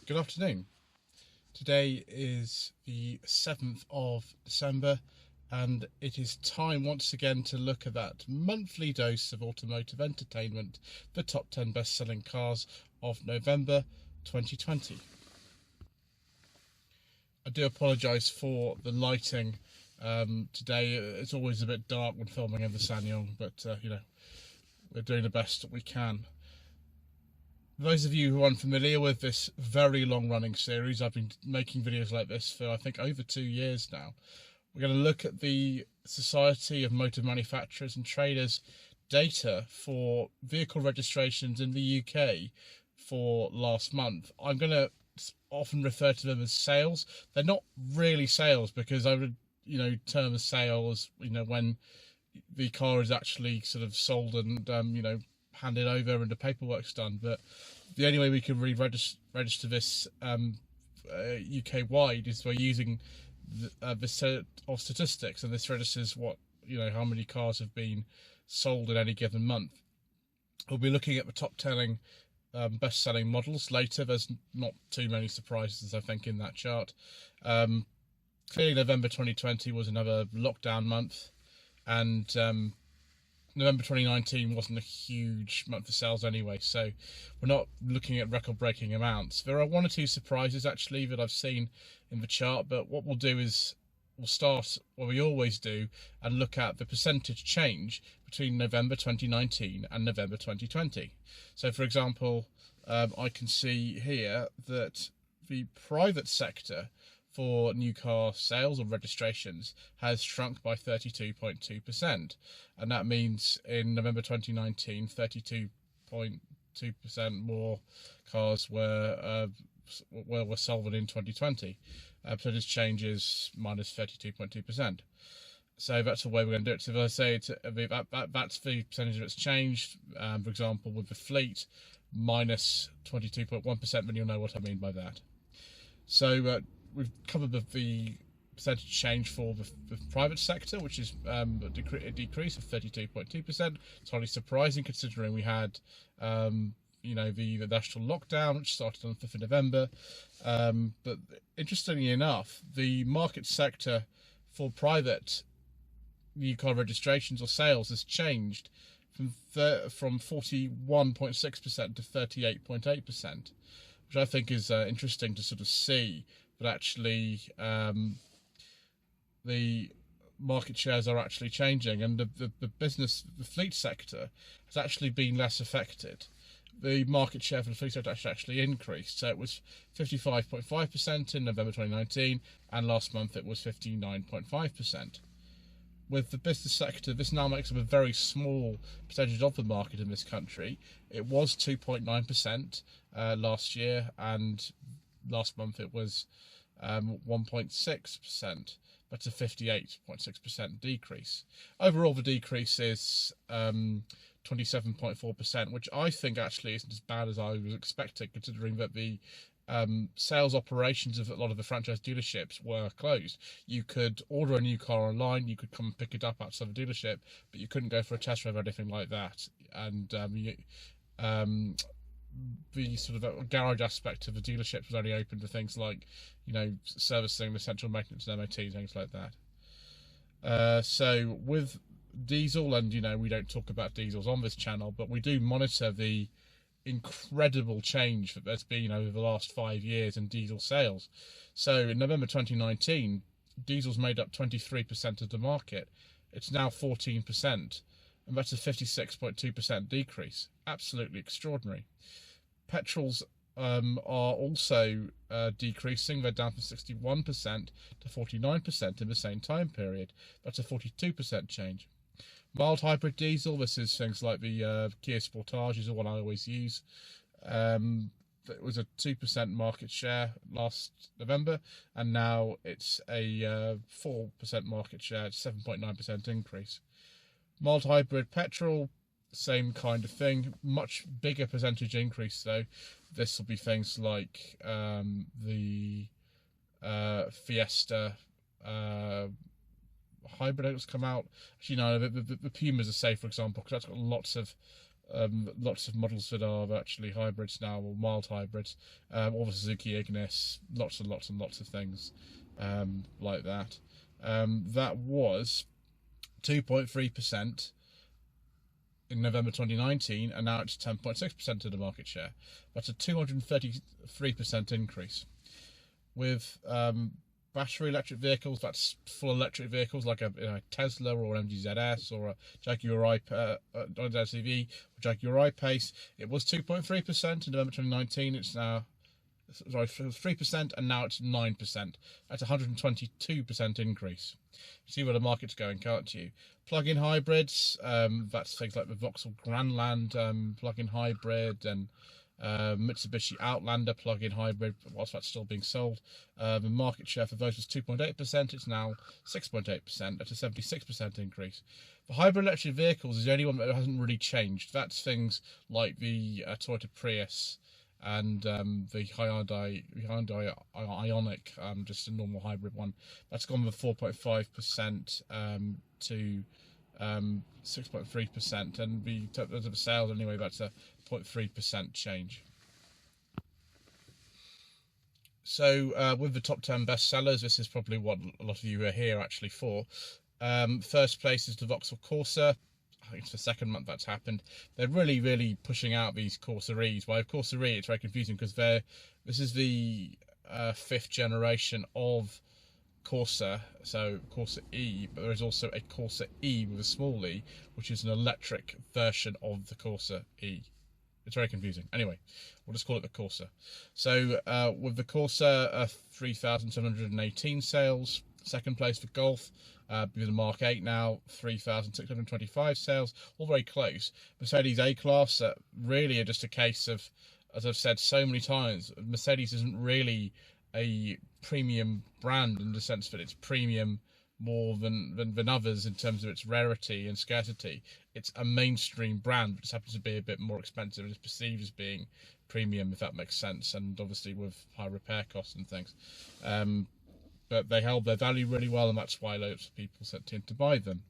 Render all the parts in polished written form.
Good afternoon. Today is the 7th of December and it is time once again to look at that monthly dose of automotive entertainment, the top 10 best-selling cars of November 2020. I do apologise for the lighting today. It's always a bit dark when filming in the SsangYong, but we're doing the best that we can. For those of you who are unfamiliar with this very long-running series, I've been making videos like this for I think over 2 years now. We're going to look at the Society of Motor Manufacturers and Traders data for vehicle registrations in the UK for last month. I'm going to often refer to them as sales. They're not really sales because I would, term a sale as, when the car is actually sort of sold and, handed over and the paperwork's done. But the only way we can register this UK wide is by using this set of statistics, and this registers what how many cars have been sold in any given month. We'll be looking at the top 10 best-selling models later. There's not too many surprises, I think, in that chart. Clearly, November 2020 was another lockdown month, and November 2019 wasn't a huge month for sales anyway, so we're not looking at record-breaking amounts. There are one or two surprises actually that I've seen in the chart, but what we'll do is we'll start what we always do and look at the percentage change between November 2019 and November 2020. So for example, I can see here that the private sector for new car sales or registrations has shrunk by 32.2%, and that means in November 2019 32.2% more cars were sold than in 2020. Percentage change is minus 32.2%. So that's the way we're going to do it. So if I say that's the percentage that's changed, for example with the fleet, minus 22.1%, then you'll know what I mean by that. So we've covered the percentage change for the private sector, which is a decrease of 32.2%. It's hardly surprising considering we had the national lockdown, which started on the 5th of November. But interestingly enough, the market sector for private new car registrations or sales has changed from 41.6% to 38.8%, which I think is interesting to sort of see. But actually, the market shares are actually changing, and the fleet sector has actually been less affected. The market share for the fleet sector actually increased. So it was 55.5% in November 2019, and last month it was 59.5%. With the business sector, this now makes up a very small percentage of the market in this country. It was 2.9% last year, and last month it was 1.6%, but a 58.6% decrease. Overall, the decrease is 27.4%, which I think actually isn't as bad as I was expecting, considering that the sales operations of a lot of the franchise dealerships were closed. You could order a new car online, you could come and pick it up outside the dealership, but you couldn't go for a test drive or anything like that. And the sort of garage aspect of the dealership was only open to things like, servicing, essential maintenance, and MOT, things like that. So with diesel, and we don't talk about diesels on this channel, but we do monitor the incredible change that there's been over the last 5 years in diesel sales. So in November 2019, diesels made up 23% of the market. It's now 14%, and that's a 56.2% decrease. Absolutely extraordinary. Petrols are also decreasing. They're down from 61% to 49% in the same time period. That's a 42% change. Mild hybrid diesel, this is things like the Kia Sportage is the one I always use. It was a 2% market share last November, and now it's a 4% market share, 7.9% increase. Mild hybrid petrol, same kind of thing, much bigger percentage increase though. This will be things like the Fiesta hybrid that's come out. Actually, no, the Pumas are safe, for example, because that's got lots of Lots of models that are actually hybrids now, or mild hybrids. All the Suzuki Ignis, lots and lots and lots of things like that. That was 2.3% in November 2019, and now it's 10.6% of the market share. That's a 233% increase. With battery electric vehicles, that's full electric vehicles like a Tesla or MG ZS or a Jaguar I-SUV or Jaguar I-Pace, it was 2.3% in November 2019. It's now, sorry, 3%, and now it's 9%. That's a 122% increase. See where the market's going, can't you? Plug-in hybrids, that's things like the Vauxhall Grandland plug-in hybrid, and Mitsubishi Outlander plug-in hybrid, whilst that's still being sold. The market share for those was 2.8%, it's now 6.8%, that's a 76% increase. For hybrid electric vehicles is the only one that hasn't really changed. That's things like the Toyota Prius and the Hyundai Ioniq, just a normal hybrid one. That's gone from 4.5% to 6.3%, and the terms of sales anyway, that's a 0.3% change. So with the top 10 best sellers, this is probably what a lot of you are here actually for. First place is the Voxel Corsa. I think it's the second month that's happened. They're really pushing out these Corsa E's. Well, Corsa E, it's very confusing because this is the 5th generation of Corsa, so Corsa E, but there is also a Corsa E with a small e, which is an electric version of the Corsa E. It's very confusing. Anyway, we'll just call it the Corsa. So with the Corsa, 3,718 sales. Second place for Golf, with the Mark 8 now, 3,625 sales, all very close. Mercedes A-Class, really are just a case of, as I've said so many times, Mercedes isn't really a premium brand in the sense that it's premium more than others in terms of its rarity and scarcity. It's a mainstream brand, but just happens to be a bit more expensive and is perceived as being premium, if that makes sense, and obviously with high repair costs and things. But they held their value really well, and that's why loads of people tend to buy them.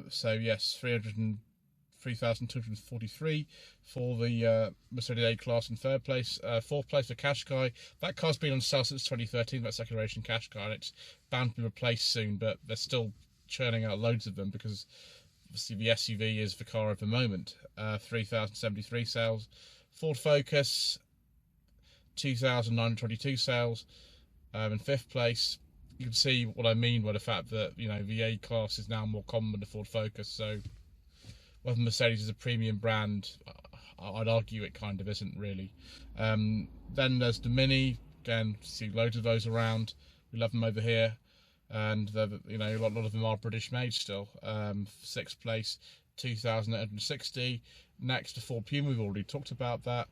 So yes, 3,243 for the Mercedes A-Class in third place. Fourth place for Qashqai. That car's been on sale since 2013, that second generation Qashqai, and it's bound to be replaced soon, but they're still churning out loads of them because obviously the SUV is the car of the moment. 3,073 sales. Ford Focus, 2,922 sales. In fifth place. You can see what I mean by the fact that, you know, the A-Class is now more common than the Ford Focus, so whether Mercedes is a premium brand, I'd argue it kind of isn't really. Then there's the Mini. Again, see loads of those around. We love them over here, and you know, a lot of them are British made still. Sixth place, 2,860. Next, the Ford Puma. We've already talked about that.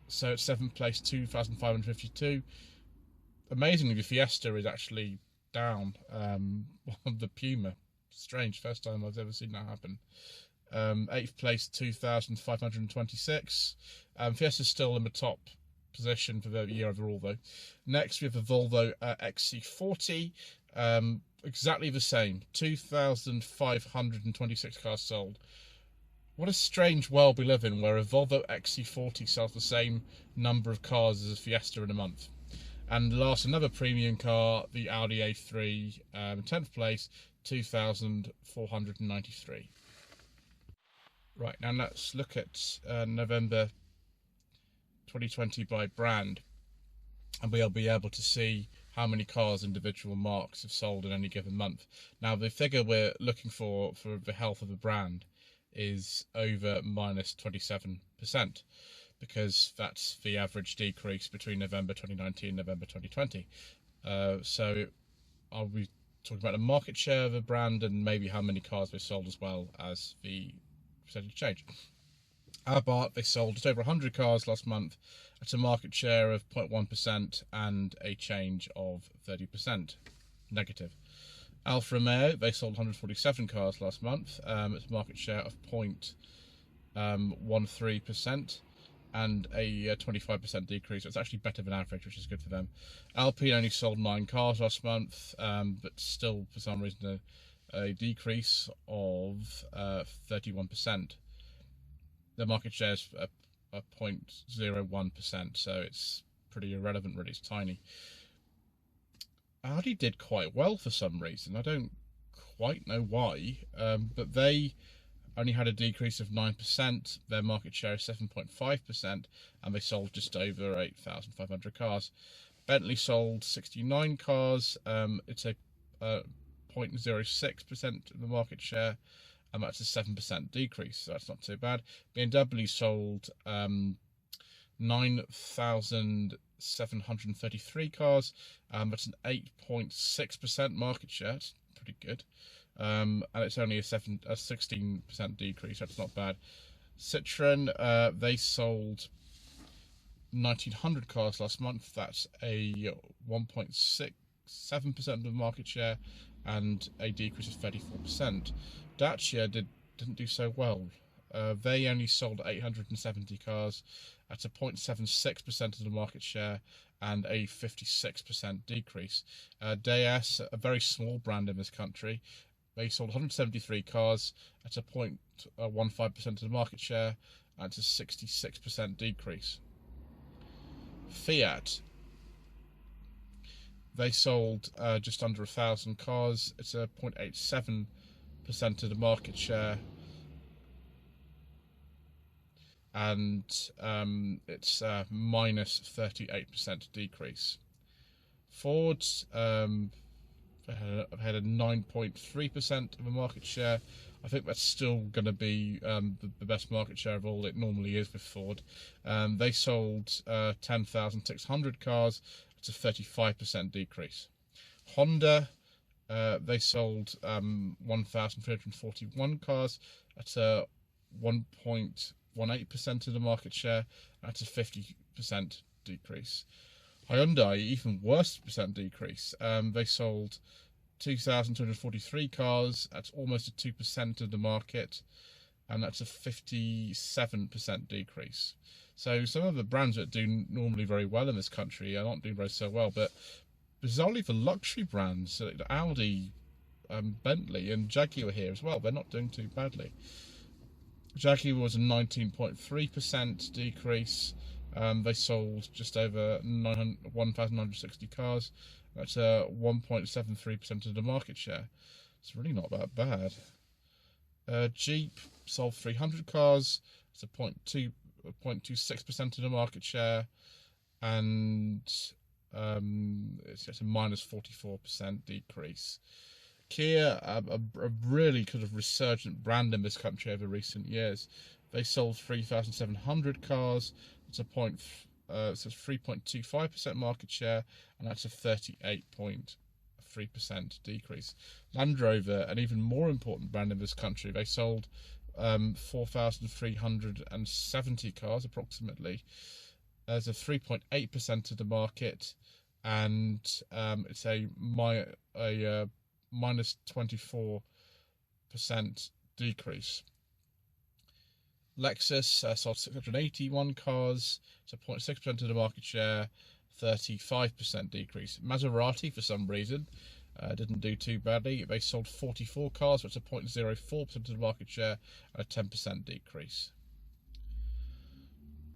So it's seventh place, 2,552. Amazingly, the Fiesta is actually down. The Puma. Strange, first time I've ever seen that happen. Eighth place, 2,526. Fiesta's still in the top position for the year overall, though. Next, we have the Volvo XC40. Exactly the same, 2,526 cars sold. What a strange world we live in, where a Volvo XC40 sells the same number of cars as a Fiesta in a month. And last, another premium car, the Audi A3, 10th place, 2,493. Right, now let's look at November 2020 by brand, and we'll be able to see how many cars individual marques have sold in any given month. Now, the figure we're looking for the health of a brand is over minus 27%, because that's the average decrease between November 2019 and November 2020. So I'll be talking about the market share of a brand and maybe how many cars they sold, as well as the percentage change. Abarth, they sold just over 100 cars last month at a market share of 0.1% and a change of 30% negative. Alfa Romeo, they sold 147 cars last month. It's a market share of 0.13% and a 25% decrease. So it's actually better than average, which is good for them. Alpine only sold 9 cars last month, but still, for some reason, a decrease of 31%. Their market share is 0.01%, so it's pretty irrelevant, really. It's tiny. Audi did quite well for some reason. I don't quite know why, but they only had a decrease of 9%. Their market share is 7.5%, and they sold just over 8,500 cars. Bentley sold 69 cars. It's a 0.06% of the market share, and that's a 7% decrease, so that's not too bad. BMW sold 9,733 cars. That's an 8.6% market share. It's pretty good. And it's only a 16% decrease. That's not bad. Citroen, they sold 1,900 cars last month. That's a 1.67% of the market share and a decrease of 34%. Dacia didn't do so well. They only sold 870 cars at a 0.76% of the market share and a 56% decrease. DS, a very small brand in this country, they sold 173 cars at a 0.15% of the market share and it's a 66% decrease. Fiat, they sold just under 1,000 cars. It's a 0.87% of the market share, and it's minus 38% decrease. Ford had a 9.3% of a market share. I think that's still going to be the best market share of all. It normally is with Ford. They sold 10,600 cars. It's a 35% decrease. Honda, they sold 1,341 cars. That's a 1.18% of the market share. That's a 50% decrease. Hyundai, even worse percent decrease. They sold 2,243 cars. That's almost a 2% of the market, and that's a 57% decrease. So some of the brands that do normally very well in this country are not doing very so well. But bizarrely, the luxury brands, Audi, Bentley, and Jaguar here as well, they're not doing too badly. Jaguar was a 19.3% decrease. They sold just over 1,960 cars. That's a 1.73% of the market share. It's really not that bad. Jeep sold 300 cars. It's a 0.26% of the market share, and it's just a minus 44% decrease. Kia, a really kind of resurgent brand in this country over recent years. They sold 3,700 cars. It's a 3.25% market share, and that's a 38.3% decrease. Land Rover, an even more important brand in this country, they sold 4,370 cars approximately. There's a 3.8% of the market, and it's a minus 24% decrease. Lexus sold 681 cars, so 0.6% of the market share, 35% decrease. Maserati, for some reason, didn't do too badly. They sold 44 cars, which is a 0.04% of the market share, and a 10% decrease.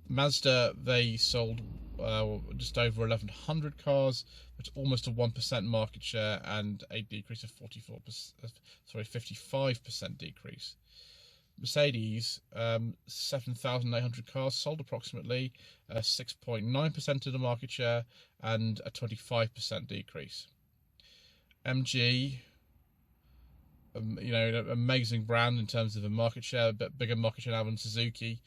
Mazda, they sold just over 1,100 cars, which is almost a 1% market share, and a decrease of 55% decrease. Mercedes, 7,800 cars sold approximately, 6.9% of the market share, and a 25% decrease. MG, an amazing brand in terms of a market share, a bit bigger market share now than Suzuki.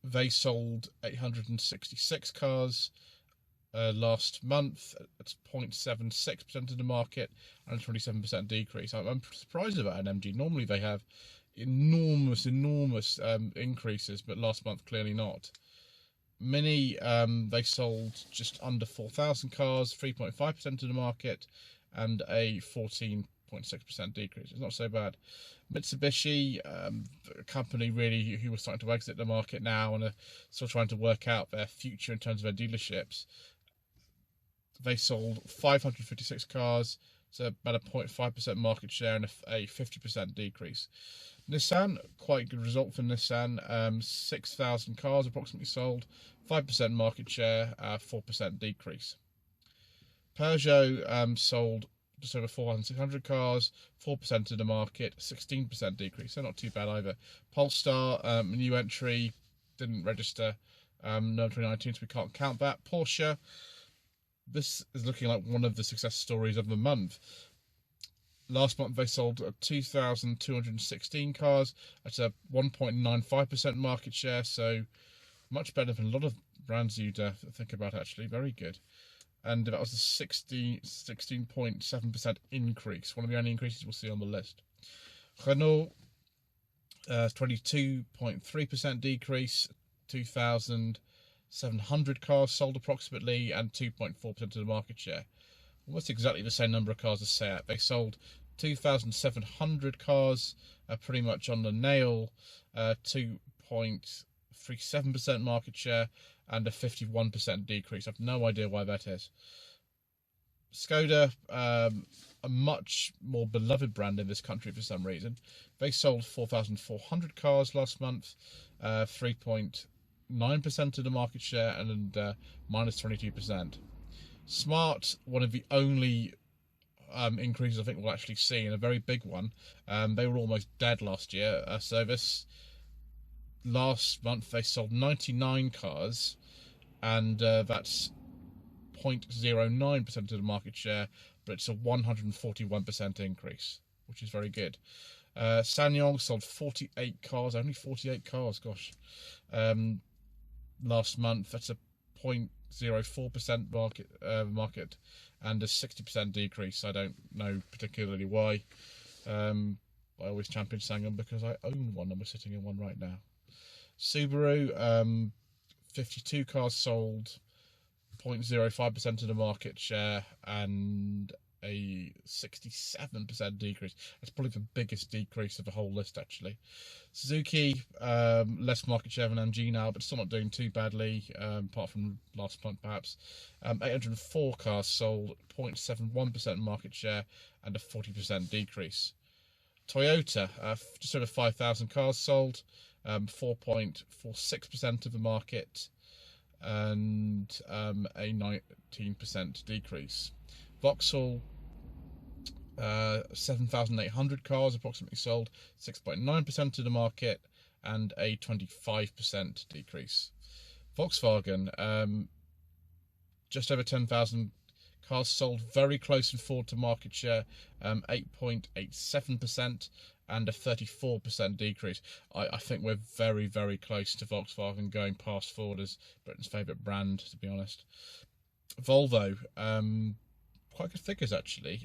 They sold 866 cars last month. That's 0.76% of the market and a 27% decrease. I'm surprised about an MG. Normally they have enormous increases, but last month clearly not. Mini, they sold just under 4,000 cars, 3.5% of the market, and a 14.6% decrease. It's not so bad. Mitsubishi, a company really who was starting to exit the market now and are still trying to work out their future in terms of their dealerships. They sold 556 cars, So about a 0.5% market share and a 50% decrease. Nissan, quite good result for Nissan. 6,000 cars approximately sold, 5% market share, 4% decrease. Peugeot sold just over 4,600 cars, 4% of the market, 16% decrease, so not too bad either. Polestar, new entry, didn't register, no 2019, so we can't count that. Porsche, this is looking like one of the success stories of the month. Last month they sold 2,216 cars at a 1.95% market share, so much better than a lot of brands you'd think about, actually. Very good. And that was a 16.7% increase, one of the only increases we'll see on the list. Renault, 22.3% decrease, 2,700 cars sold approximately, and 2.4% of the market share. Almost exactly the same number of cars as Seat. They sold 2,700 cars, pretty much on the nail, 2.37% market share, and a 51% decrease. I've no idea why that is. Skoda, a much more beloved brand in this country for some reason. They sold 4,400 cars last month, 3.9% of the market share, and minus 22%. Smart, one of the only increases I think we'll actually see, and a very big one. They were almost dead last year, so this last month they sold 99 cars, and that's 0.09% of the market share, but it's a 141% increase, which is very good. SsangYong sold 48 cars, only 48 cars, gosh, last month. That's a 0.04% market and a 60% decrease. I don't know particularly why. I always champion SsangYong because I own one and we're sitting in one right now. Subaru, 52 cars sold, 0.05% of the market share, and a 67% decrease. That's probably the biggest decrease of the whole list, actually. Suzuki, less market share than MG now, but still not doing too badly, apart from last month perhaps. 804 cars sold, 0.71% market share, and a 40% decrease. Toyota, just over 5,000 cars sold, 4.46% of the market, and a 19% decrease. Vauxhall, 7,800 cars approximately sold, 6.9% of the market, and a 25% decrease. Volkswagen, just over 10,000 cars sold, very close and forward to market share, 8.87%, and a 34% decrease. I think we're very, very close to Volkswagen going past Ford as Britain's favourite brand, to be honest. Volvo, quite good figures actually.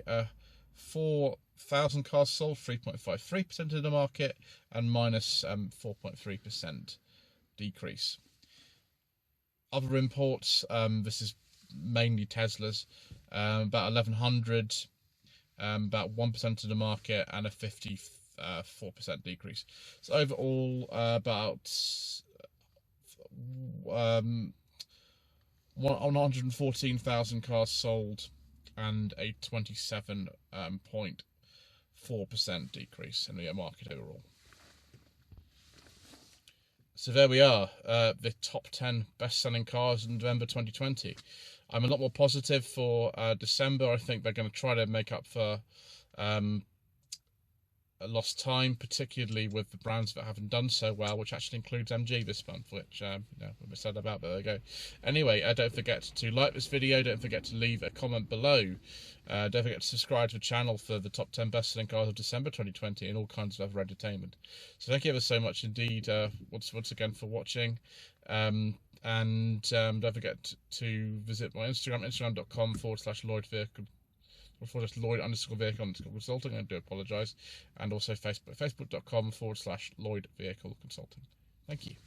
4,000 cars sold, 3.53% of the market, and minus 4.3% decrease. Other imports, this is mainly Teslas, about 1,100, about 1% of the market, and a 54% decrease. So overall, about 114,000 cars sold, and a 27.4% decrease in the market overall. So there we are, the top 10 best-selling cars in November 2020. I'm a lot more positive for December. I think they're going to try to make up for a lost time, particularly with the brands that haven't done so well, which actually includes MG this month, which we said about, but there we go. Anyway, don't forget to like this video, don't forget to leave a comment below, don't forget to subscribe to the channel for the top 10 best-selling cars of December 2020 and all kinds of other entertainment. So thank you ever so much indeed, once again for watching, and don't forget to visit my Instagram, instagram.com/Lloyd Vehicle, /Lloyd_Vehicle Consulting. I do apologise. And also Facebook, facebook.com/Lloyd Vehicle Consulting. Thank you.